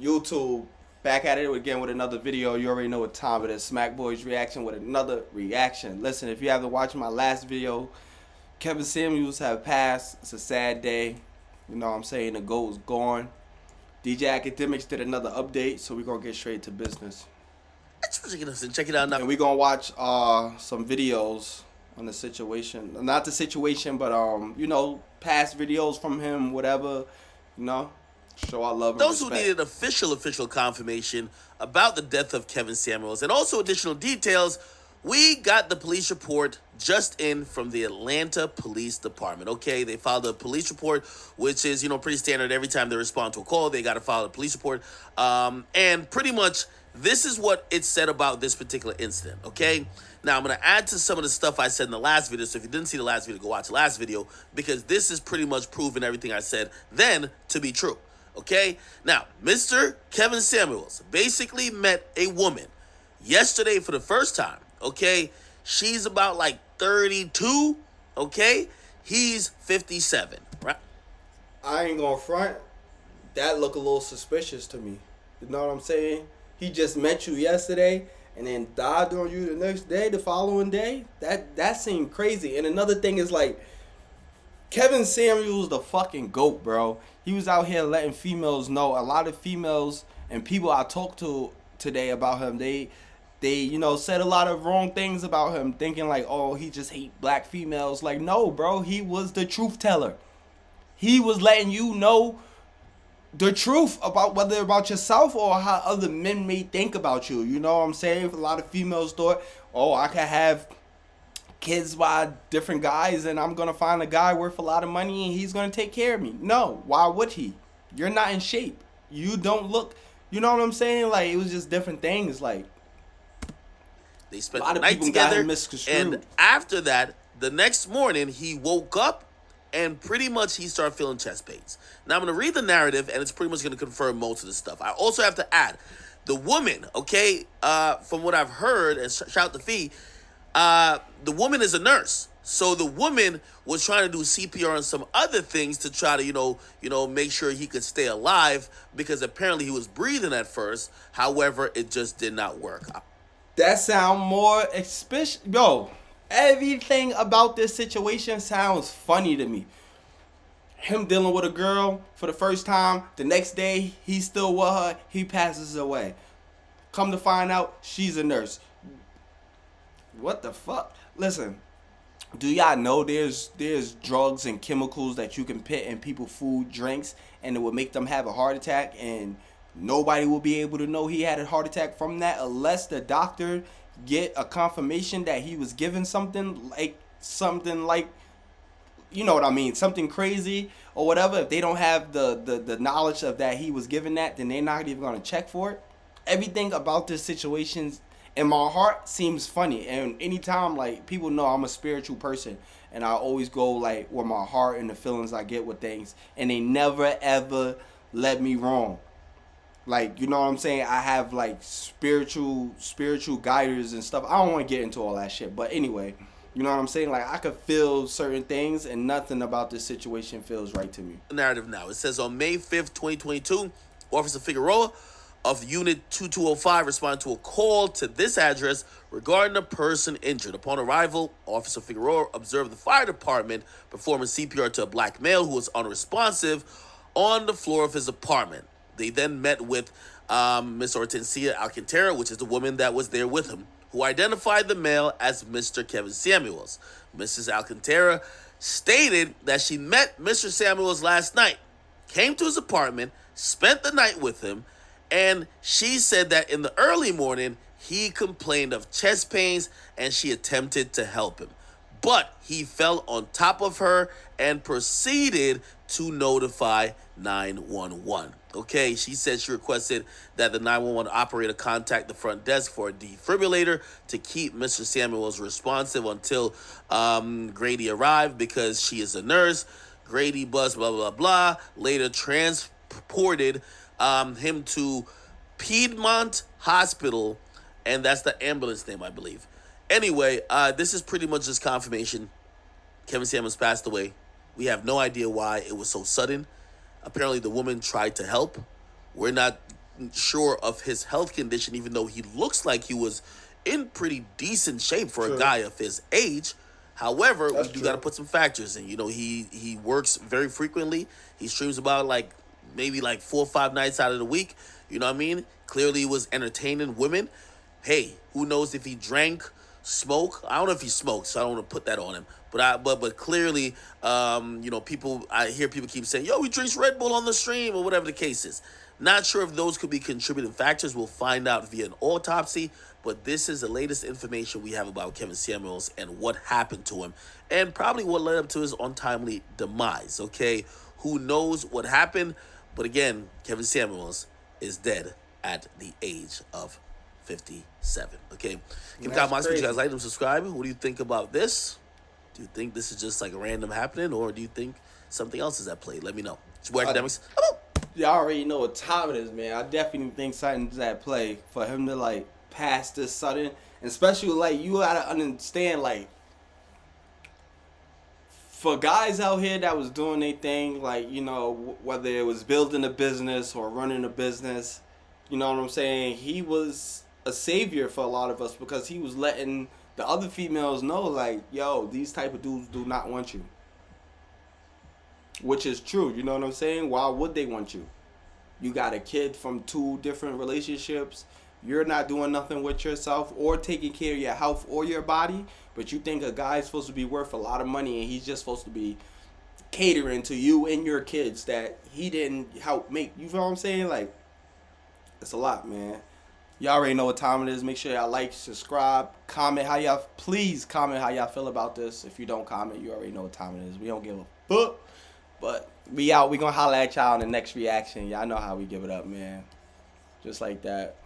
YouTube, back at it again with another video. You already know what time it is. Smack Boys reaction with another reaction. Listen, if you haven't watched my last video, Kevin Samuels have passed. It's a sad day. You know what I'm saying? The GOAT is gone. DJ Academics did another update, so we're going to get straight to business. Check it out now. And we're going to watch some videos on the situation. Not the situation, but, past videos from him, whatever, show our love and Those respect. who needed official confirmation about the death of Kevin Samuels and also additional details, we got the police report just in from the Atlanta Police Department. Okay, they filed a police report, which is, pretty standard. Every time they respond to a call, they got to file a police report. And pretty much this is what it said about this particular incident, okay? Now, I'm going to add to some of the stuff I said in the last video. So if you didn't see the last video, go watch the last video, because this is pretty much proving everything I said then to be true. Okay? Now, Mr. Kevin Samuels basically met a woman yesterday for the first time. Okay? She's about like 32. Okay? He's 57. Right? I ain't gonna front. That look a little suspicious to me. You know what I'm saying? He just met you yesterday and then died on you the next day, the following day. That seemed crazy. And another thing is like, Kevin Samuels the fucking GOAT, bro. He was out here letting females know. A lot of females and people I talked to today about him, they said a lot of wrong things about him, thinking like, oh, he just hate black females. Like, no, bro, he was the truth teller. He was letting you know the truth about whether about yourself or how other men may think about you. You know what I'm saying? A lot of females thought, oh, I could have kids by different guys and I'm gonna find a guy worth a lot of money and he's gonna take care of me. No, why would he? You're not in shape. You don't look, you know what I'm saying? Like, it was just different things. Like, they spent the night together, misconstrued. and after that, the next morning he woke up and pretty much he started feeling chest pains. Now I'm going to read the narrative and it's pretty much going to confirm most of the stuff. I also have to add, the woman, okay, from what I've heard, and shout to Fee, the woman is a nurse. So the woman was trying to do CPR and some other things to try to, make sure he could stay alive, because apparently he was breathing at first. However, it just did not work. That sound more suspicious. Yo, everything about this situation sounds funny to me. Him dealing with a girl for the first time, the next day he's still with her, he passes away. Come to find out, she's a nurse. What the fuck? Listen, do y'all know there's drugs and chemicals that you can put in people's food, drinks, and it would make them have a heart attack, and nobody will be able to know he had a heart attack from that unless the doctor get a confirmation that he was given something like, you know what I mean, something crazy or whatever. If they don't have the knowledge of that he was given that, then they're not even going to check for it. Everything about this situation in my heart seems funny. And anytime, like, people know I'm a spiritual person and I always go like with my heart and the feelings I get with things, and they never ever let me wrong. Like, you know what I'm saying? I have like spiritual guiders and stuff. I don't want to get into all that shit, but anyway, you know what I'm saying? Like, I could feel certain things and nothing about this situation feels right to me. Narrative now. It says on May 5th, 2022, Officer Figueroa of Unit 2205 responded to a call to this address regarding a person injured. Upon arrival, Officer Figueroa observed the fire department performing CPR to a black male who was unresponsive on the floor of his apartment. They then met with Miss Hortensia Alcantara, which is the woman that was there with him, who identified the male as Mr. Kevin Samuels. Mrs. Alcantara stated that she met Mr. Samuels last night, came to his apartment, spent the night with him, and she said that in the early morning, he complained of chest pains and she attempted to help him. But he fell on top of her and proceeded to notify 911. Okay, she said she requested that the 911 operator contact the front desk for a defibrillator to keep Mr. Samuels responsive until Grady arrived, because she is a nurse. Grady blah, blah, blah, later transported him to Piedmont Hospital, and that's the ambulance name, I believe. Anyway, this is pretty much just confirmation. Kevin Samuels passed away. We have no idea why it was so sudden. Apparently, the woman tried to help. We're not sure of his health condition, even though he looks like he was in pretty decent shape for a guy of his age. However, we do got to put some factors in. You know, he works very frequently. He streams about maybe 4 or 5 nights out of the week. You know what I mean? Clearly, he was entertaining women. Hey, who knows if he drank, smoke? I don't know if he smoked, so I don't want to put that on him. But clearly, I hear people keep saying, "Yo, he drinks Red Bull on the stream," or whatever the case is. Not sure if those could be contributing factors. We'll find out via an autopsy. But this is the latest information we have about Kevin Samuels and what happened to him, and probably what led up to his untimely demise. Okay, who knows what happened? But again, Kevin Samuels is dead at the age of 57. Okay, give me comments. You guys like them, subscribe. What do you think about this? Do you think this is just a random happening, or do you think something else is at play? Let me know. It's your boy Akademiks. Y'all already know what time it is, man. I definitely think something's at play for him to pass this sudden, and especially you gotta understand for guys out here that was doing their thing, whether it was building a business or running a business, you know what I'm saying? He was a savior for a lot of us because he was letting the other females know, yo, these type of dudes do not want you. Which is true, you know what I'm saying? Why would they want you? You got a kid from 2 different relationships. You're not doing nothing with yourself or taking care of your health or your body, but you think a guy's supposed to be worth a lot of money and he's just supposed to be catering to you and your kids that he didn't help make. You feel what I'm saying? It's a lot, man. Y'all already know what time it is. Make sure y'all like, subscribe, comment please comment how y'all feel about this. If you don't comment, you already know what time it is. We don't give a fuck. But we out. We gonna holler at y'all in the next reaction. Y'all know how we give it up, man. Just like that.